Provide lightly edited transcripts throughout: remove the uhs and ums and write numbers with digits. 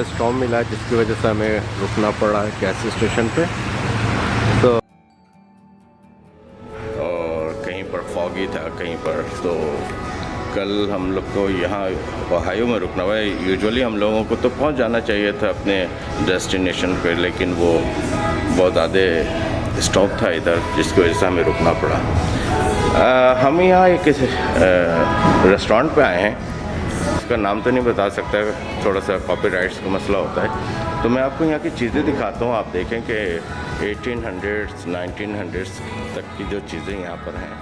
Storm मिला जिसकी वजह से हमें रुकना पड़ा है गैस स्टेशन पे। तो और कहीं पर फॉगी था कहीं पर, तो कल हम लोग को यहाँ ओहायो में रुकना हुआ है। यूजुअली हम लोगों को तो पहुँच जाना चाहिए था अपने डेस्टिनेशन पे, लेकिन वो बहुत ज़्यादा स्टॉप था इधर जिसकी वजह से हमें रुकना पड़ा। हम यहाँ एक रेस्टोरेंट पे आए हैं, उसका नाम तो नहीं बता सकता, थोड़ा सा कॉपीराइट्स का मसला होता है। तो मैं आपको यहाँ की चीज़ें दिखाता हूँ, आप देखें कि 1800s 1900s तक की जो चीज़ें यहाँ पर हैं।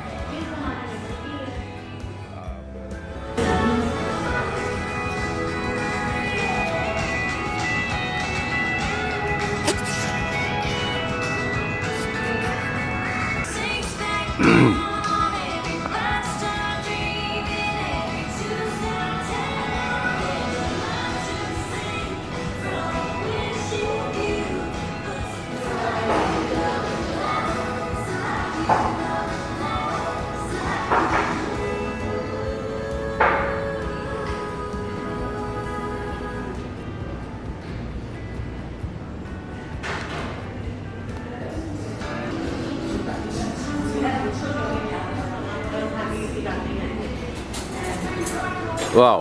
वाह,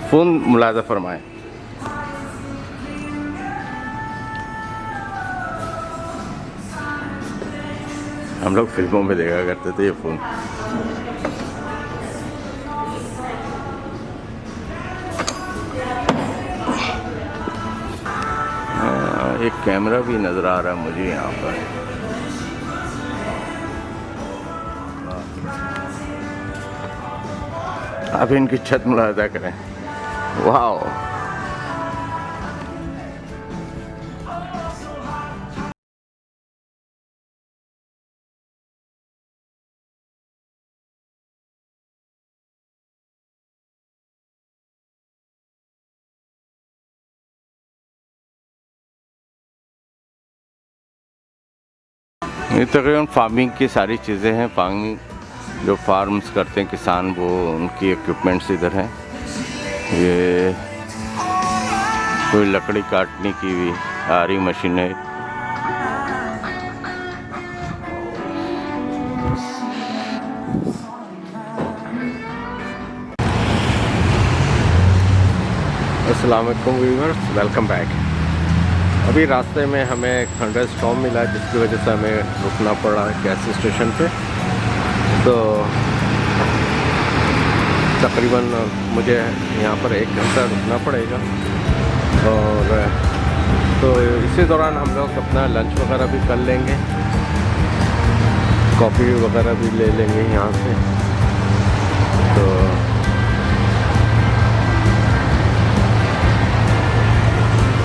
फ़ोन मुलाज़ा फरमाएं। हम लोग फिल्मों में देखा करते थे ये फ़ोन। एक कैमरा भी नज़र आ रहा है मुझे यहाँ पर। आप इनकी छत मुलाज़ा करें, वाह। ये तकरीबन फार्मिंग की सारी चीज़ें हैं। फार्मिंग जो फार्म्स करते हैं किसान, वो उनकी इक्विपमेंट्स इधर हैं। ये कोई लकड़ी काटने की भी आ रही मशीन है। अस्सलाम वालेकुम व्यूअर्स, वेलकम बैक। अभी रास्ते में हमें एक थंडर स्टॉर्म मिला जिसकी वजह से हमें रुकना पड़ा गैस स्टेशन पे। तो तकरीबन मुझे यहाँ पर 1 घंटा रुकना पड़ेगा, और तो इसी दौरान हम लोग अपना लंच वगैरह भी कर लेंगे, कॉफ़ी वगैरह भी ले लेंगे यहाँ से। तो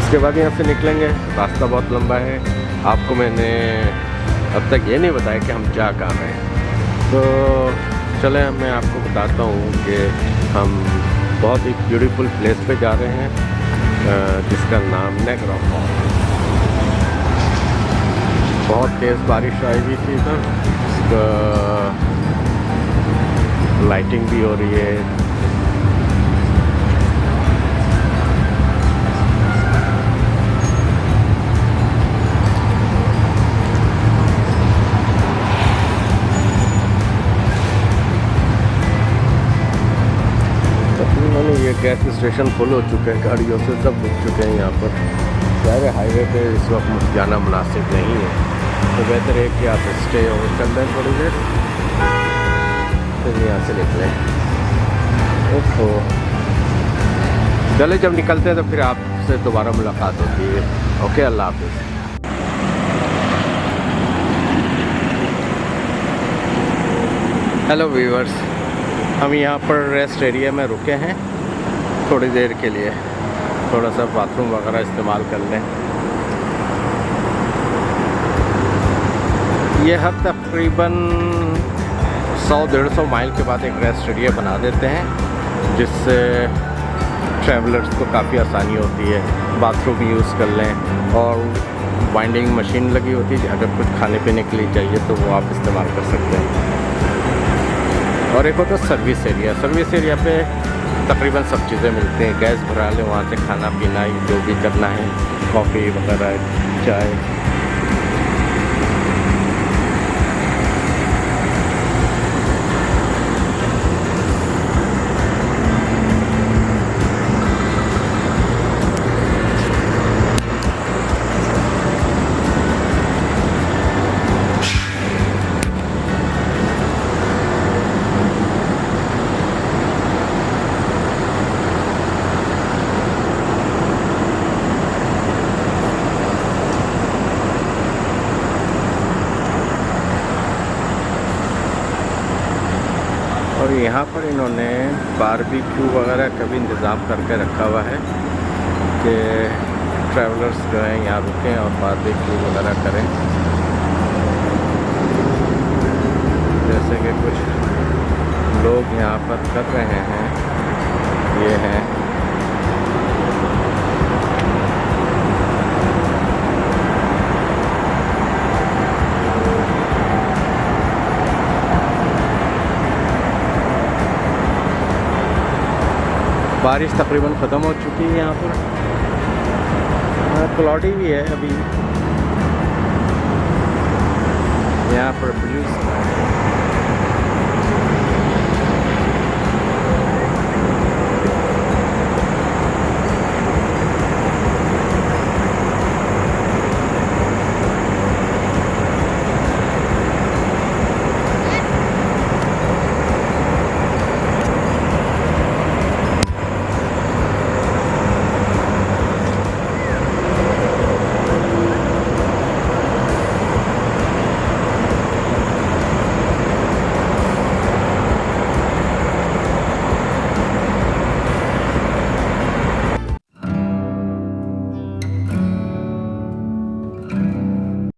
उसके बाद यहाँ से निकलेंगे। रास्ता बहुत लंबा है, आपको मैंने अब तक ये नहीं बताया कि हम जा कहाँ रहे हैं। तो चले मैं आपको बताता हूँ कि हम बहुत ही ब्यूटीफुल प्लेस पे जा रहे हैं जिसका नाम नायग्रा फॉल्स। बहुत तेज़ बारिश आई हुई थी इधर, लाइटिंग भी हो रही है। ये गैस स्टेशन फुल हो चुके हैं, गाड़ियों से सब रुक चुके हैं यहाँ पर। सारे हाईवे पे इस वक्त जाना मुनासिब नहीं है, तो बेहतर है कि आप स्टे और चल दें थोड़ी देर, फिर यहाँ से निकलें। ओहो, चले जब निकलते हैं तो फिर आपसे दोबारा मुलाकात होती है। ओके, अल्लाह हाफिज़। हेलो व्यूअर्स, हम यहाँ पर रेस्ट एरिया में रुके हैं थोड़ी देर के लिए, थोड़ा सा बाथरूम वगैरह इस्तेमाल कर लें। ये हर तकरीबन 100-150 माइल के बाद एक रेस्ट एरिया बना देते हैं, जिससे ट्रैवलर्स को काफ़ी आसानी होती है। बाथरूम यूज़ कर लें, और वाइंडिंग मशीन लगी होती है, अगर कुछ खाने पीने के लिए चाहिए तो वो आप इस्तेमाल कर सकते हैं। और एक होता है सर्विस एरिया पे तकरीबन सब चीज़ें मिलती हैं। गैस भरा ले, वहाँ से खाना पीना जो भी करना है, कॉफ़ी वगैरह, चाय। और यहाँ पर इन्होंने बारबेक्यू वगैरह का भी इंतज़ाम करके रखा हुआ है कि ट्रैवलर्स जो हैं यहाँ रुकें और बारबेक्यू वगैरह करें। जैसे कि कुछ लोग यहाँ पर कर रहे हैं, ये हैं। बारिश तकरीबन ख़त्म हो चुकी है यहाँ पर, क्लाउडी भी है अभी यहाँ पर, ब्लू स्काई।